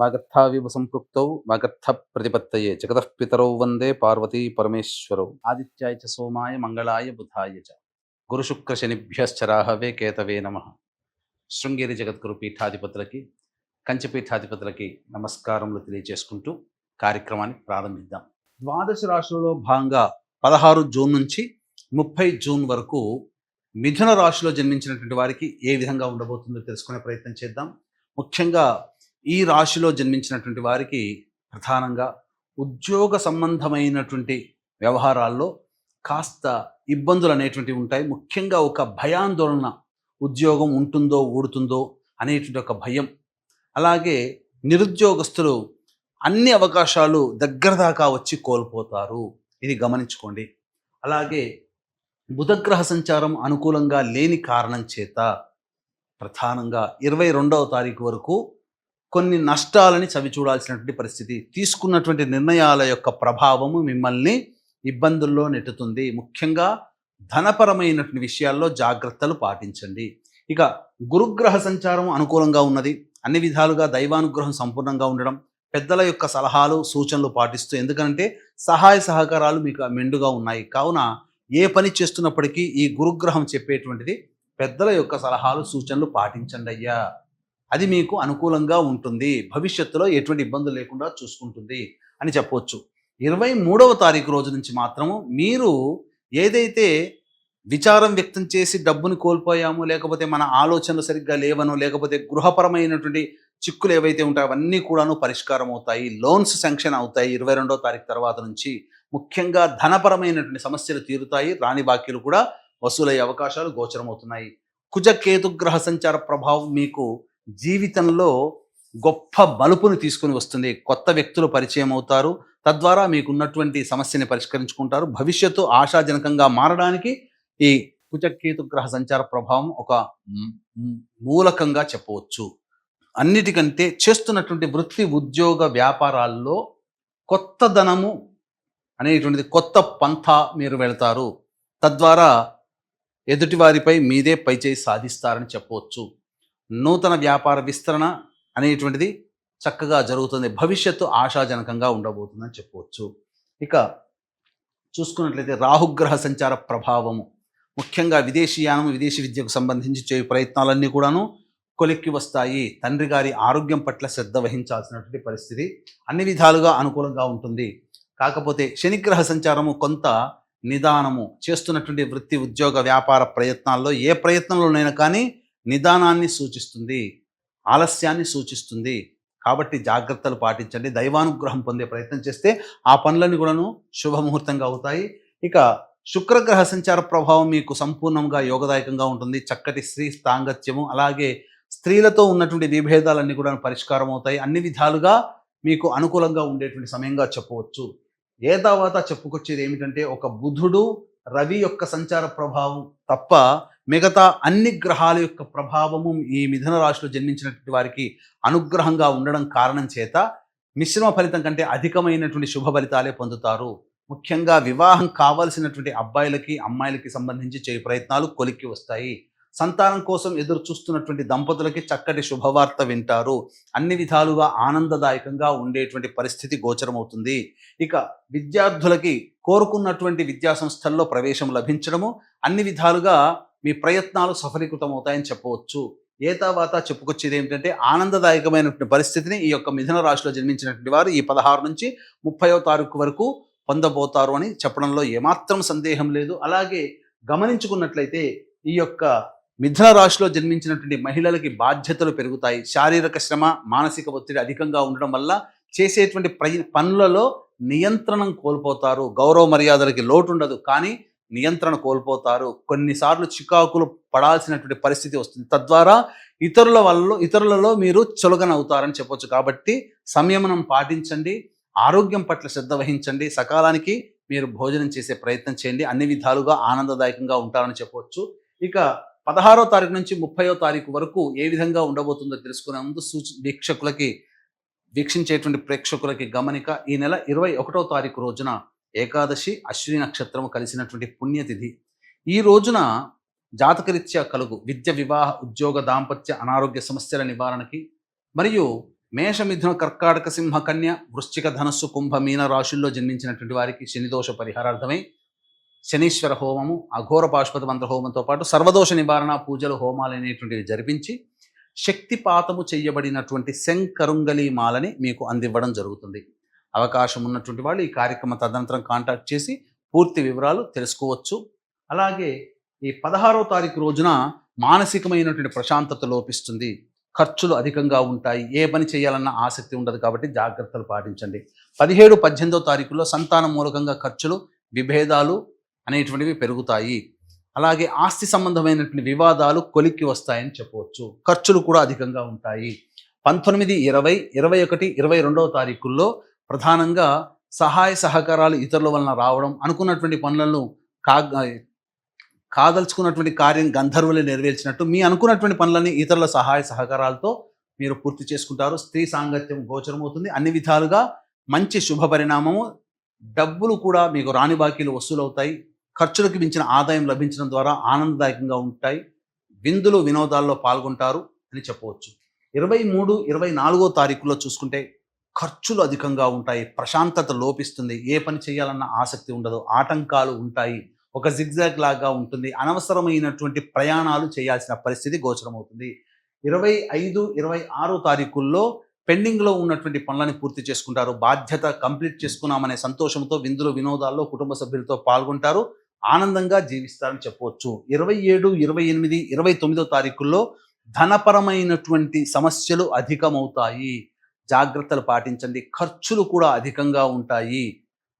వాగర్థావివ సంపృక్తౌ వాగర్థ ప్రతిపత్తయే జగతః పితరౌ వందే పార్వతీ పరమేశ్వరౌ ఆదిత్యాయ చ సోమాయ మంగళాయ బుధాయ చ గురుశుక్ర శనిభ్యశ్చ రాహవే కేతవే నమః. శృంగేరి జగద్గురు పీఠాధిపతులకి కంచి పీఠాధిపతులకి నమస్కారములు తెలియజేసుకుంటూ కార్యక్రమాన్ని ప్రారంభిద్దాం. ద్వాదశ రాశులలో భాగంగా 16 జూన్ నుంచి 30 జూన్ వరకు మిథున రాశిలో జన్మించినటువంటి వారికి ఏ విధంగా ఉండబోతుందో తెలుసుకునే ప్రయత్నం చేద్దాం. ముఖ్యంగా ఈ రాశిలో జన్మించినటువంటి వారికి ప్రధానంగా ఉద్యోగ సంబంధమైనటువంటి వ్యవహారాల్లో కాస్త ఇబ్బందులు అనేటువంటివి ఉంటాయి. ముఖ్యంగా ఒక భయాందోళన, ఉద్యోగం ఉంటుందో ఊడుతుందో అనేటువంటి ఒక భయం. అలాగే నిరుద్యోగస్తులు అన్ని అవకాశాలు దగ్గర దాకా వచ్చి కోల్పోతారు, ఇది గమనించుకోండి. అలాగే బుధగ్రహ సంచారం అనుకూలంగా లేని కారణం చేత ప్రధానంగా 22వ తారీఖు వరకు కొన్ని నష్టాలని చవిచూడాల్సినటువంటి పరిస్థితి. తీసుకున్నటువంటి నిర్ణయాల యొక్క ప్రభావము మిమ్మల్ని ఇబ్బందుల్లో నెట్టుతుంది. ముఖ్యంగా ధనపరమైనటువంటి విషయాల్లో జాగ్రత్తలు పాటించండి. ఇక గురుగ్రహ సంచారం అనుకూలంగా ఉన్నది. అన్ని విధాలుగా దైవానుగ్రహం సంపూర్ణంగా ఉండడం, పెద్దల యొక్క సలహాలు సూచనలు పాటిస్తూ, ఎందుకంటే సహాయ సహకారాలు మీకు మెండుగా ఉన్నాయి. కావున ఏ పని చేస్తున్నప్పటికీ ఈ గురుగ్రహం చెప్పేటువంటిది పెద్దల యొక్క సలహాలు సూచనలు పాటించండి అయ్యా, అది మీకు అనుకూలంగా ఉంటుంది, భవిష్యత్తులో ఎటువంటి ఇబ్బందులు లేకుండా చూసుకుంటుంది అని చెప్పవచ్చు. 23వ తారీఖు రోజు నుంచి మాత్రము మీరు ఏదైతే విచారం వ్యక్తం చేసి డబ్బుని కోల్పోయామో, లేకపోతే మన ఆలోచనలు సరిగ్గా లేవనో, లేకపోతే గృహపరమైనటువంటి చిక్కులు ఏవైతే ఉంటాయో అవన్నీ కూడాను పరిష్కారం అవుతాయి. లోన్స్ శాంక్షన్ అవుతాయి 22వ తారీఖు తర్వాత నుంచి. ముఖ్యంగా ధనపరమైనటువంటి సమస్యలు తీరుతాయి. రాని బాకీలు కూడా వసూలయ్యే అవకాశాలు గోచరమవుతున్నాయి. కుజ కేతుగ్రహ సంచార ప్రభావం మీకు జీవితంలో గొప్ప మలుపుని తీసుకుని వస్తుంది. కొత్త వ్యక్తులు పరిచయం అవుతారు, తద్వారా మీకున్నటువంటి సమస్యని పరిష్కరించుకుంటారు. భవిష్యత్తు ఆశాజనకంగా మారడానికి ఈ కుజకేతుగ్రహ సంచార ప్రభావం ఒక మూలకంగా చెప్పవచ్చు. అన్నిటికంటే చేస్తున్నటువంటి వృత్తి ఉద్యోగ వ్యాపారాల్లో కొత్త ధనము అనేటువంటిది, కొత్త పంథా మీరు వెళతారు. తద్వారా ఎదుటివారిపై మీదే పైచేయి సాధిస్తారని చెప్పవచ్చు. నూతన వ్యాపార విస్తరణ అనేటువంటిది చక్కగా జరుగుతుంది. భవిష్యత్తు ఆశాజనకంగా ఉండబోతుందని చెప్పవచ్చు. ఇక చూసుకున్నట్లయితే రాహుగ్రహ సంచార ప్రభావము ముఖ్యంగా విదేశీయానం, విదేశీ విద్యకు సంబంధించి చేయు ప్రయత్నాలన్నీ కూడాను కొలిక్కి వస్తాయి. తండ్రి గారి ఆరోగ్యం పట్ల శ్రద్ధ వహించాల్సినటువంటి పరిస్థితి అన్ని విధాలుగా అనుకూలంగా ఉంటుంది. కాకపోతే శనిగ్రహ సంచారము కొంత నిదానము, చేస్తున్నటువంటి వృత్తి ఉద్యోగ వ్యాపార ప్రయత్నాల్లో ఏ ప్రయత్నంలోనైనా కానీ నిదానాన్ని సూచిస్తుంది, ఆలస్యాన్ని సూచిస్తుంది. కాబట్టి జాగ్రత్తలు పాటించండి. దైవానుగ్రహం పొందే ప్రయత్నం చేస్తే ఆ పనులన్నీ కూడాను శుభముహూర్తంగా అవుతాయి. ఇక శుక్రగ్రహ సంచార ప్రభావం మీకు సంపూర్ణంగా యోగదాయకంగా ఉంటుంది. చక్కటి స్త్రీ సాంగత్యము, అలాగే స్త్రీలతో ఉన్నటువంటి విభేదాలన్నీ కూడా పరిష్కారం అవుతాయి. అన్ని విధాలుగా మీకు అనుకూలంగా ఉండేటువంటి సమయంగా చెప్పవచ్చు. ఏ తర్వాత చెప్పుకొచ్చేది ఏమిటంటే, ఒక బుధుడు రవి యొక్క సంచార ప్రభావం తప్ప మిగతా అన్ని గ్రహాల యొక్క ప్రభావము ఈ మిథున రాశిలో జన్మించినటువంటి వారికి అనుగ్రహంగా ఉండడం కారణం చేత మిశ్రమ ఫలితం కంటే అధికమైనటువంటి శుభ ఫలితాలే పొందుతారు. ముఖ్యంగా వివాహం కావాల్సినటువంటి అబ్బాయిలకి అమ్మాయిలకి సంబంధించి చేయు ప్రయత్నాలు కొలిక్కి వస్తాయి. సంతానం కోసం ఎదురు చూస్తున్నటువంటి దంపతులకి చక్కటి శుభవార్త వింటారు. అన్ని విధాలుగా ఆనందదాయకంగా ఉండేటువంటి పరిస్థితి గోచరమవుతుంది. ఇక విద్యార్థులకి కోరుకున్నటువంటి విద్యా సంస్థల్లో ప్రవేశం లభించడము, అన్ని విధాలుగా మీ ప్రయత్నాలు సఫలీకృతమవుతాయని చెప్పవచ్చు. ఏ తర్వాత చెప్పుకొచ్చేది ఏమిటంటే, ఆనందదాయకమైనటువంటి పరిస్థితిని ఈ యొక్క మిథున రాశిలో జన్మించినటువంటి వారు ఈ 16 నుంచి 30వ తారీఖు వరకు పొందబోతారు అని చెప్పడంలో ఏమాత్రం సందేహం లేదు. అలాగే గమనించుకున్నట్లయితే ఈ యొక్క మిథున రాశిలో జన్మించినటువంటి మహిళలకి బాధ్యతలు పెరుగుతాయి. శారీరక శ్రమ, మానసిక ఒత్తిడి అధికంగా ఉండడం వల్ల చేసేటువంటి పనులలో నియంత్రణం కోల్పోతారు. గౌరవ మర్యాదలకి లోటు ఉండదు, కానీ నియంత్రణ కోల్పోతారు. కొన్నిసార్లు చికాకులు పడాల్సినటువంటి పరిస్థితి వస్తుంది. తద్వారా ఇతరులలో మీరు చులకనవుతారని చెప్పొచ్చు. కాబట్టి సంయమనం పాటించండి, ఆరోగ్యం పట్ల శ్రద్ధ వహించండి, సకాలానికి మీరు భోజనం చేసే ప్రయత్నం చేయండి. అన్ని విధాలుగా ఆనందదాయకంగా ఉంటారని చెప్పవచ్చు. ఇక 16వ తారీఖు నుంచి 30వ తారీఖు వరకు ఏ విధంగా ఉండబోతుందో తెలుసుకునే ముందు వీక్షించేటువంటి ప్రేక్షకులకి గమనిక. ఈ నెల 21వ తారీఖు రోజున ఏకాదశి, అశ్విని నక్షత్రము కలిసినటువంటి పుణ్యతిథి. ఈ రోజున జాతకరీత్యా కలుగు విద్య, వివాహ, ఉద్యోగ, దాంపత్య, అనారోగ్య సమస్యల నివారణకి మరియు మేష మిథున కర్కాటక సింహ కన్య వృశ్చిక ధనస్సు కుంభ మీన రాశుల్లో జన్మించినటువంటి వారికి శనిదోష పరిహారార్థమై శనీశ్వర హోమము, అఘోర పాశుపత మంత్ర హోమంతో పాటు సర్వదోష నివారణ పూజలు, హోమాలు అనేటువంటివి జరిపించి శక్తిపాతము చేయబడినటువంటి శంకరుంగలి మాలని మీకు అందివ్వడం జరుగుతుంది. అవకాశం ఉన్నటువంటి వాళ్ళు ఈ కార్యక్రమం తదనంతరం కాంటాక్ట్ చేసి పూర్తి వివరాలు తెలుసుకోవచ్చు. అలాగే ఈ 16వ తారీఖు రోజున మానసికమైనటువంటి ప్రశాంతత లోపిస్తుంది, ఖర్చులు అధికంగా ఉంటాయి, ఏ పని చేయాలన్న ఆసక్తి ఉండదు, కాబట్టి జాగ్రత్తలు పాటించండి. 17, 18వ తారీఖుల్లో సంతానం మూలకంగా ఖర్చులు, విభేదాలు అనేటువంటివి పెరుగుతాయి. అలాగే ఆస్తి సంబంధమైనటువంటి వివాదాలు కొలిక్కి వస్తాయని చెప్పవచ్చు. ఖర్చులు కూడా అధికంగా ఉంటాయి. 19, 20, 21, 22వ తారీఖుల్లో ప్రధానంగా సహాయ సహకారాలు ఇతరుల వలన రావడం, అనుకున్నటువంటి పనులను కాదలుచుకున్నటువంటి కార్యం గంధర్వులు నెరవేర్చినట్టు మీ అనుకున్నటువంటి పనులని ఇతరుల సహాయ సహకారాలతో మీరు పూర్తి చేసుకుంటారు. స్త్రీ సాంగత్యం గోచరమవుతుంది. అన్ని విధాలుగా మంచి శుభ పరిణామము. డబ్బులు కూడా మీకు రాని బాకీలు వసూలవుతాయి. ఖర్చులకు మించిన ఆదాయం లభించడం ద్వారా ఆనందదాయకంగా ఉంటాయి. విందులు వినోదాల్లో పాల్గొంటారు అని చెప్పవచ్చు. 23, 24వ తారీఖులో చూసుకుంటే ఖర్చులు అధికంగా ఉంటాయి, ప్రశాంతత లోపిస్తుంది, ఏ పని చేయాలన్న ఆసక్తి ఉండదు, ఆటంకాలు ఉంటాయి, ఒక జిగ్జాగ్ లాగా ఉంటుంది, అనవసరమైనటువంటి ప్రయాణాలు చేయాల్సిన పరిస్థితి గోచరమవుతుంది. 25, 26వ తారీఖుల్లో పెండింగ్లో ఉన్నటువంటి పనులను పూర్తి చేసుకుంటారు. బాధ్యత కంప్లీట్ చేసుకున్నామనే సంతోషంతో విందులు వినోదాల్లో కుటుంబ సభ్యులతో పాల్గొంటారు, ఆనందంగా జీవిస్తారని చెప్పవచ్చు. 27, 28, 29వ తారీఖుల్లో ధనపరమైనటువంటి సమస్యలు అధికమవుతాయి, జాగ్రత్తలు పాటించండి. ఖర్చులు కూడా అధికంగా ఉంటాయి,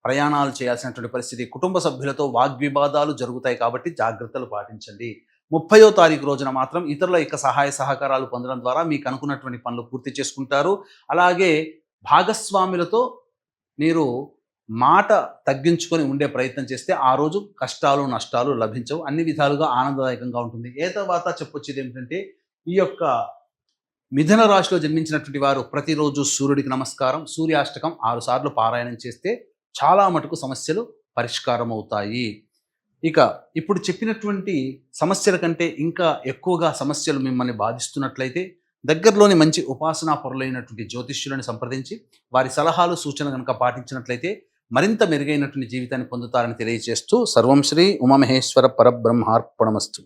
ప్రయాణాలు చేయాల్సినటువంటి పరిస్థితి, కుటుంబ సభ్యులతో వాగ్వివాదాలు జరుగుతాయి, కాబట్టి జాగ్రత్తలు పాటించండి. 30వ తారీఖు రోజున మాత్రం ఇతరుల యొక్క సహాయ సహకారాలు పొందడం ద్వారా మీకు అనుకున్నటువంటి పనులు పూర్తి చేసుకుంటారు. అలాగే భాగస్వాములతో మీరు మాట తగ్గించుకొని ఉండే ప్రయత్నం చేస్తే ఆ రోజు కష్టాలు నష్టాలు లభించవు, అన్ని విధాలుగా ఆనందదాయకంగా ఉంటుంది. ఏ తర్వాత చెప్పొచ్చేది ఏమిటంటే, ఈ యొక్క మిథున రాశిలో జన్మించినటువంటి వారు ప్రతిరోజు సూర్యుడికి నమస్కారం, సూర్యాష్టకం 6 సార్లు పారాయణం చేస్తే చాలా మటుకు సమస్యలు పరిష్కారం అవుతాయి. ఇక ఇప్పుడు చెప్పినటువంటి సమస్యల కంటే ఇంకా ఎక్కువగా సమస్యలు మిమ్మల్ని బాధిస్తున్నట్లయితే దగ్గరలోని మంచి ఉపాసనా పరులైనటువంటి జ్యోతిష్యులను సంప్రదించి వారి సలహాలు సూచనలు కనుక పాటించినట్లయితే మరింత మెరుగైనటువంటి జీవితాన్ని పొందుతారని తెలియజేస్తూ సర్వం శ్రీ ఉమామహేశ్వర పరబ్రహ్మార్పణమస్తు.